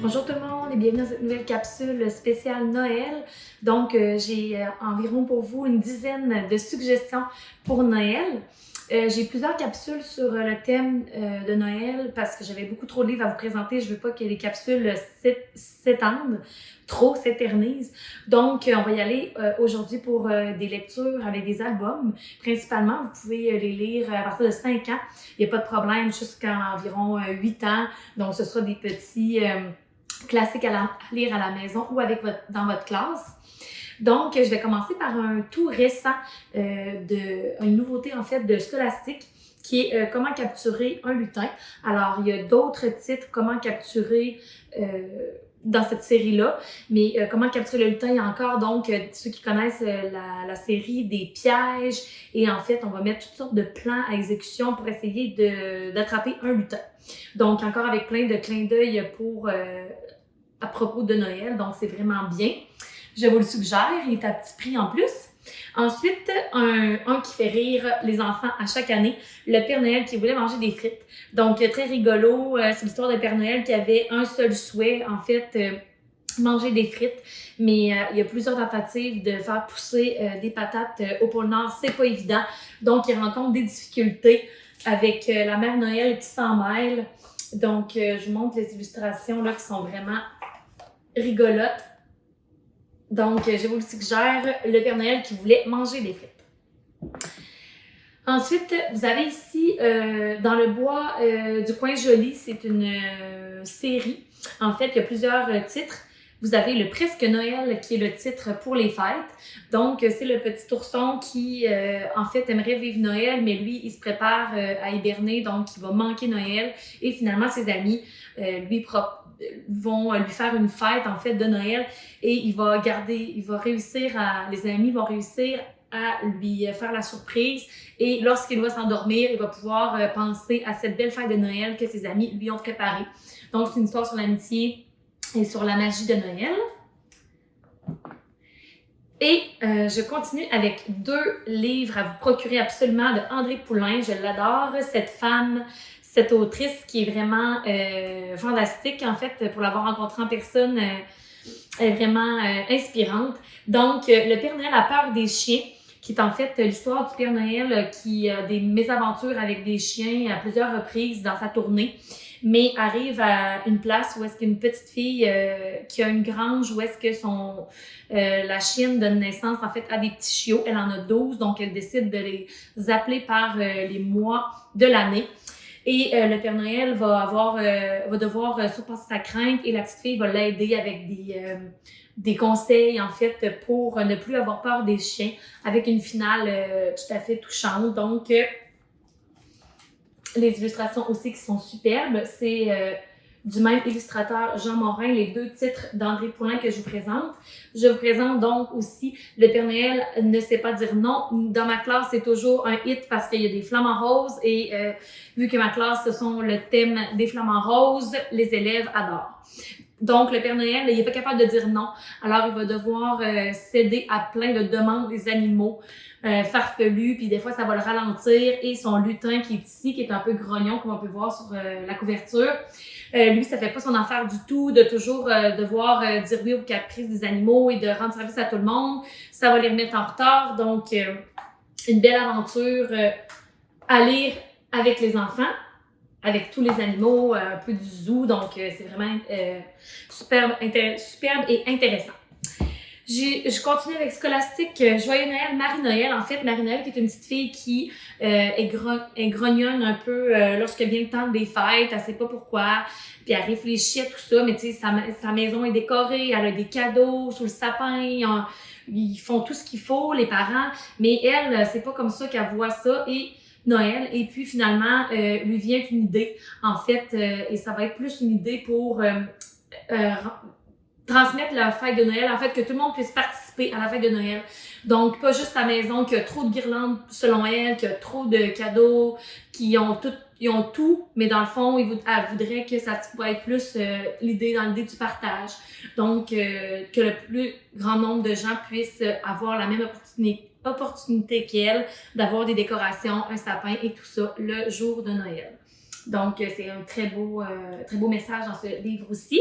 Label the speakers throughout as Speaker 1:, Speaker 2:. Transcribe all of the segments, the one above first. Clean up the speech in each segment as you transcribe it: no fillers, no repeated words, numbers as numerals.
Speaker 1: Bonjour tout le monde et bienvenue dans cette nouvelle capsule spéciale Noël. Donc, j'ai environ pour vous une dizaine de suggestions pour Noël. J'ai plusieurs capsules sur le thème de Noël parce que j'avais beaucoup trop de livres à vous présenter. Je veux pas que les capsules s'étendent, trop s'éternisent. Donc, on va y aller aujourd'hui pour des lectures avec des albums. Principalement, vous pouvez les lire à partir de 5 ans. Il n'y a pas de problème jusqu'à environ 8 ans. Donc, ce sera des petits classiques à lire à la maison ou dans votre classe. Donc, je vais commencer par un tout récent, une nouveauté en fait de Scholastic qui est Comment capturer un lutin. Alors, il y a d'autres titres, Comment capturer dans cette série-là, mais Comment capturer le lutin, il y a encore donc ceux qui connaissent la série des pièges et en fait, on va mettre toutes sortes de plans à exécution pour essayer d'attraper un lutin. Donc, encore avec plein de clins d'œil à propos de Noël, donc c'est vraiment bien. Je vous le suggère, il est à petit prix en plus. Ensuite, un qui fait rire les enfants à chaque année, le Père Noël qui voulait manger des frites. Donc, très rigolo, c'est l'histoire d'un Père Noël qui avait un seul souhait, en fait, manger des frites. Mais il y a plusieurs tentatives de faire pousser des patates au pôle Nord, c'est pas évident. Donc, il rencontre des difficultés avec la mère Noël qui s'en mêle. Donc, je vous montre les illustrations là qui sont vraiment rigolotes. Donc, je vous le suggère, le Père Noël qui voulait manger des frites. Ensuite, vous avez ici, dans le bois du coin joli, c'est une série. En fait, il y a plusieurs titres. Vous avez le Presque Noël qui est le titre pour les fêtes. Donc, c'est le petit ourson qui, en fait, aimerait vivre Noël, mais lui, il se prépare à hiberner, donc il va manquer Noël. Et finalement, ses amis vont lui faire une fête, en fait, de Noël. Et les amis vont réussir à lui faire la surprise. Et lorsqu'il va s'endormir, il va pouvoir penser à cette belle fête de Noël que ses amis lui ont préparée. Donc, c'est une histoire sur l'amitié et sur la magie de Noël. Et je continue avec 2 livres à vous procurer absolument de André Poulain. Je l'adore, cette femme, cette autrice qui est vraiment fantastique. En fait, pour l'avoir rencontrée en personne, elle est vraiment inspirante. Donc, Le Père Noël a peur des chiens, qui est en fait l'histoire du Père Noël qui a des mésaventures avec des chiens à plusieurs reprises dans sa tournée, mais arrive à une place où est-ce qu'il y a une petite fille qui a une grange où est-ce que la chienne donne naissance en fait à des petits chiots. Elle en a 12, donc elle décide de les appeler par les mois de l'année. Et le Père Noël va devoir surpasser sa crainte et la petite fille va l'aider avec des conseils, en fait, pour ne plus avoir peur des chiens, avec une finale tout à fait touchante. Donc, les illustrations aussi qui sont superbes, c'est du même illustrateur Jean Morin, les 2 titres d'André Poulain que je vous présente. Je vous présente donc aussi Le Père Noël ne sait pas dire non. Dans ma classe, c'est toujours un hit parce qu'il y a des flamants roses et vu que ma classe, ce sont le thème des flamants roses, les élèves adorent. Donc, le Père Noël, il n'est pas capable de dire non. Alors, il va devoir céder à plein de demandes des animaux farfelus, puis des fois, ça va le ralentir. Et son lutin qui est ici, qui est un peu grognon, comme on peut voir sur la couverture, lui, ça fait pas son affaire du tout de toujours devoir dire oui aux caprices des animaux et de rendre service à tout le monde. Ça va les remettre en retard. Donc, une belle aventure à lire avec les enfants, avec tous les animaux, un peu du zoo, donc c'est vraiment superbe et intéressant. Je continue avec Scholastic, Joyeux Noël, Marie-Noël. En fait, Marie-Noël qui est une petite fille qui est grognonne un peu lorsque vient le temps des fêtes, elle sait pas pourquoi, puis elle réfléchit à tout ça, mais tu sais, sa maison est décorée, elle a des cadeaux sous le sapin, ils font tout ce qu'il faut, les parents, mais elle, c'est pas comme ça qu'elle voit ça, et Noël, et puis finalement, lui vient une idée, en fait, et ça va être plus une idée pour transmettre la fête de Noël, en fait, que tout le monde puisse participer à la fête de Noël. Donc, pas juste sa maison qui a trop de guirlandes selon elle, qui a trop de cadeaux, ils ont tout, mais dans le fond, elle voudrait que ça pourrait être plus l'idée du partage. Donc, que le plus grand nombre de gens puissent avoir la même opportunité qu'elle, d'avoir des décorations, un sapin et tout ça le jour de Noël. Donc, c'est un très beau message dans ce livre aussi.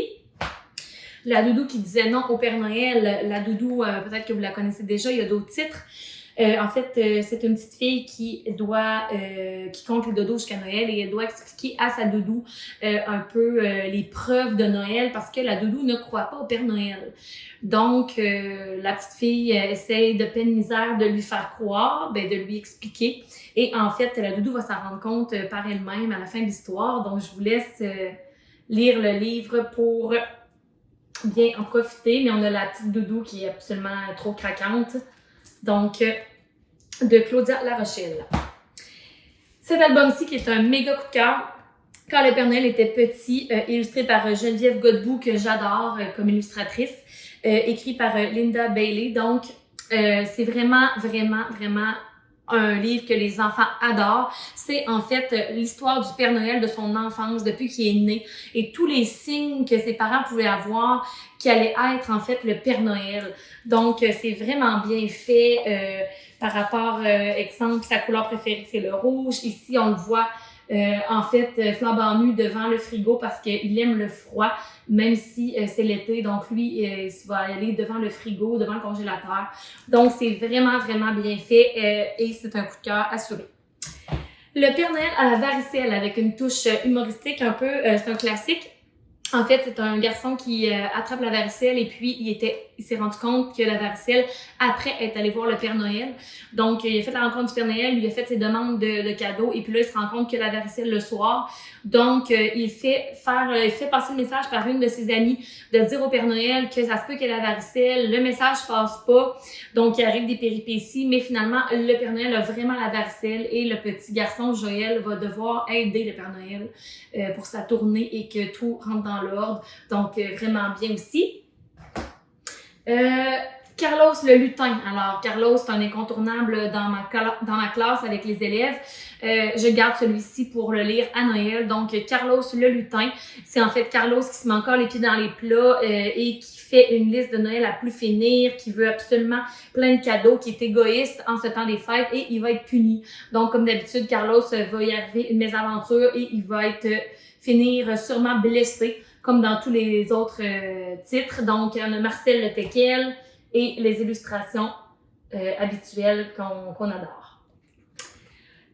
Speaker 1: La doudou qui disait non au Père Noël. La doudou, peut-être que vous la connaissez déjà, il y a d'autres titres. En fait, c'est une petite fille qui compte les dodos jusqu'à Noël et elle doit expliquer à sa doudou un peu les preuves de Noël parce que la doudou ne croit pas au Père Noël. Donc, la petite fille essaye de peine misère de lui faire croire, de lui expliquer. Et en fait, la doudou va s'en rendre compte par elle-même à la fin de l'histoire. Donc, je vous laisse lire le livre pour bien en profiter. Mais on a la petite doudou qui est absolument trop craquante. Donc, de Claudia La Rochelle. Cet album-ci qui est un méga coup de cœur. Quand le Père Noël était petit, illustré par Geneviève Godbout, que j'adore comme illustratrice, écrit par Linda Bailey. Donc, c'est vraiment un livre que les enfants adorent. C'est en fait l'histoire du Père Noël de son enfance depuis qu'il est né et tous les signes que ses parents pouvaient avoir qui allait être en fait le Père Noël. Donc, c'est vraiment bien fait par rapport, exemple, sa couleur préférée, c'est le rouge. Ici, on le voit en fait flambant nu devant le frigo parce qu'il aime le froid, même si c'est l'été. Donc, lui, il va aller devant le frigo, devant le congélateur. Donc, c'est vraiment bien fait et c'est un coup de cœur assuré. Le Père Noël à la varicelle avec une touche humoristique un peu, c'est un classique. En fait, c'est un garçon qui attrape la varicelle et puis il s'est rendu compte que la varicelle, après être allé voir le Père Noël. Donc, il a fait la rencontre du Père Noël, lui a fait ses demandes de cadeaux et puis là, il se rend compte que la varicelle le soir. Donc, il fait passer le message par une de ses amies de dire au Père Noël que ça se peut qu'il y ait la varicelle. Le message passe pas. Donc, il arrive des péripéties, mais finalement, le Père Noël a vraiment la varicelle et le petit garçon, Joël, va devoir aider le Père Noël pour sa tournée et que tout rentre dans l'ordre. Donc, vraiment bien aussi. Carlos le lutin. Alors, Carlos, c'est un incontournable dans ma classe avec les élèves. Je garde celui-ci pour le lire à Noël. Donc, Carlos le lutin, c'est en fait Carlos qui se met encore les pieds dans les plats et qui fait une liste de Noël à plus finir, qui veut absolument plein de cadeaux, qui est égoïste en ce temps des fêtes et il va être puni. Donc, comme d'habitude, Carlos va y arriver une mésaventure et il va finir sûrement blessé, comme dans tous les autres titres. Donc, on a Marcel le Teckel et les illustrations habituelles qu'on adore.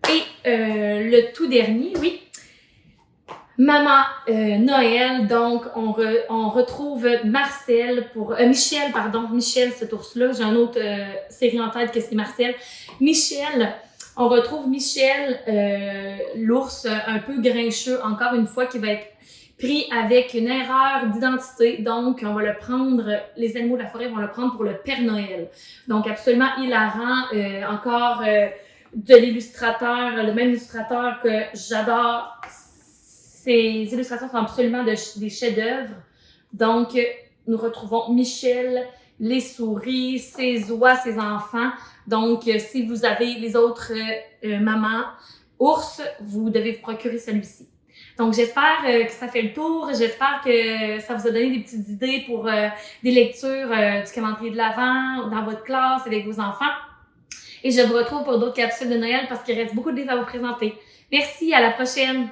Speaker 1: Et le tout dernier, oui, Maman Noël. Donc, on retrouve Michel, cet ours-là. J'ai une autre série en tête que c'est Marcel. On retrouve Michel, l'ours un peu grincheux, encore une fois, qui va être pris avec une erreur d'identité. Donc, on va le prendre, les animaux de la forêt vont le prendre pour le Père Noël. Donc, absolument hilarant. Encore de l'illustrateur, le même illustrateur que j'adore. Ces illustrations sont absolument des chefs-d'œuvre. Donc, nous retrouvons Michel, les souris, ses oies, ses enfants. Donc, si vous avez les autres mamans ours, vous devez vous procurer celui-ci. Donc, j'espère que ça fait le tour. J'espère que ça vous a donné des petites idées pour des lectures du calendrier de l'Avent dans votre classe avec vos enfants. Et je vous retrouve pour d'autres capsules de Noël parce qu'il reste beaucoup de livres à vous présenter. Merci, à la prochaine!